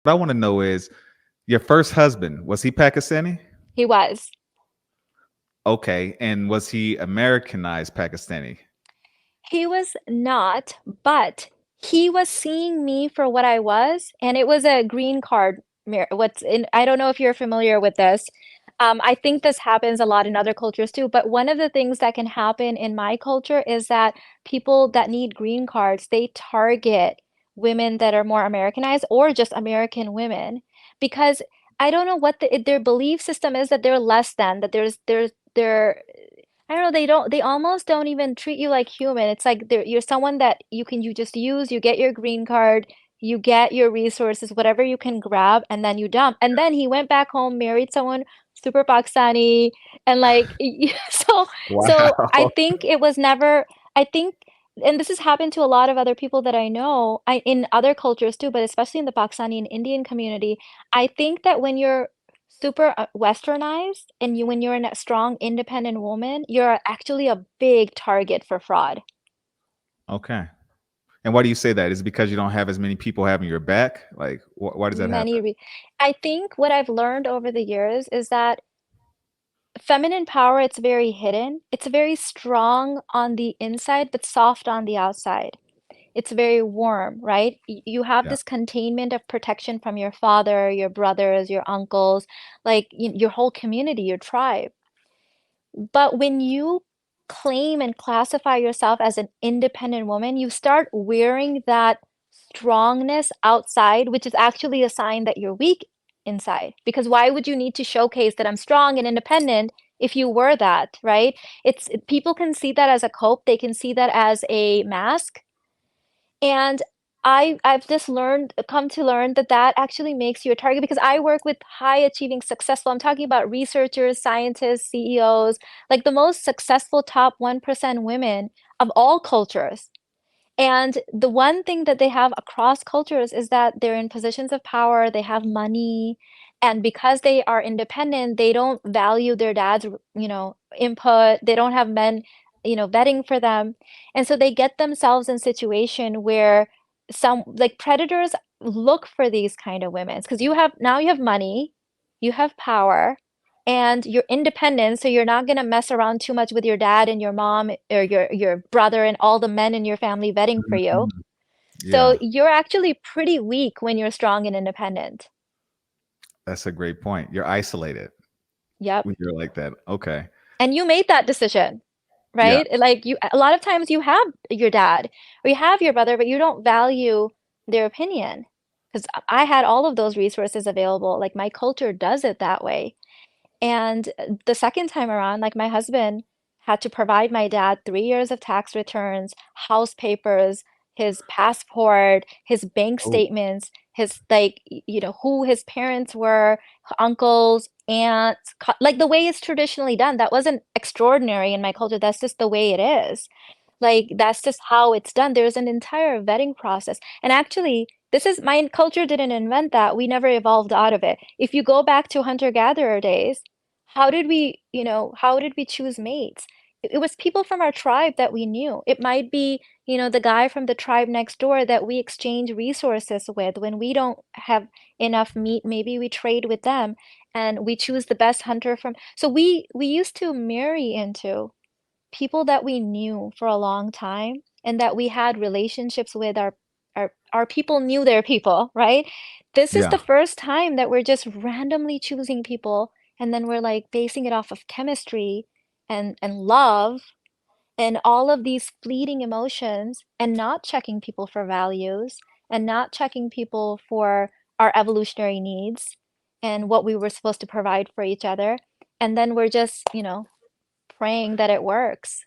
I want to know is your first husband, was he Pakistani? He was. Okay. And was he Americanized Pakistani? He was not, but he was seeing me for what I was, and it was a green card. What's in, I don't know if you're familiar with this. I think this happens a lot in other cultures too, but one of the things that can happen in my culture is that people that need green cards, they target women that are more Americanized or just American women because I don't know what their belief system is that they're less than, that they're I don't know, they almost don't even treat you like human. It's like you're someone that you just use, you get your green card, you get your resources, whatever you can grab, and then you dump. And then he went back home, married someone super Pakistani, and like so I Wow. think it was never I think and this has happened to a lot of other people that I know, in other cultures too, but especially in the Pakistani and Indian community. I think that when you're super westernized and when you're a strong independent woman, you're actually a big target for fraud. Okay. And why do you say that? Is it because you don't have as many people having your back? Like, why does that Many happen? re I think what I've learned over the years is that feminine power, it's very hidden. It's very strong on the inside, but soft on the outside. It's very warm, right? You have Yeah. this containment of protection from your father, your brothers, your uncles, like your whole community, your tribe. But when you claim and classify yourself as an independent woman, you start wearing that strongness outside, which is actually a sign that you're weak inside. Because why would you need to showcase that I'm strong and independent if you were that, right? People can see that as a cope, they can see that as a mask, and I've just come to learn that that actually makes you a target because I work with high achieving successful. I'm talking about researchers, scientists, CEOs, like the most successful top 1% women of all cultures. And the one thing that they have across cultures is that they're in positions of power, they have money, and because they are independent, they don't value their dad's, input. They don't have men, vetting for them. And so they get themselves in situation where some like predators look for these kind of women because you have money, you have power, and you're independent, so you're not going to mess around too much with your dad and your mom or your brother and all the men in your family vetting for you. Mhm. So Yeah. you're actually pretty weak when you're strong and independent. That's a great point. You're isolated Yep. when you're like that. Okay. And you made that decision, Yeah. right? Like a lot of times you have your dad or you have your brother, but you don't value their opinion. Because I had all of those resources available. Like my culture does it that way. And the second time around, like my husband had to provide my dad 3 years of tax returns, house papers, his passport, his bank Oh. statements, his like, who his parents were, uncles, aunts, like the way it's traditionally done. That wasn't extraordinary in my culture. That's just the way it is. Like that's just how it's done. There's an entire vetting process. And actually, this is my culture didn't invent that. We never evolved out of it. If you go back to hunter-gatherer days, how did we choose mates? It was people from our tribe that we knew. It might be, the guy from the tribe next door that we exchange resources with. When we don't have enough meat, maybe we trade with them and we choose the best hunter from. So we used to marry into people that we knew for a long time and that we had relationships with our people knew their people, right? This is Yeah. the first time that we're just randomly choosing people and then we're like basing it off of chemistry and love and all of these fleeting emotions and not checking people for values and not checking people for our evolutionary needs and what we were supposed to provide for each other. And then we're just, praying that it works.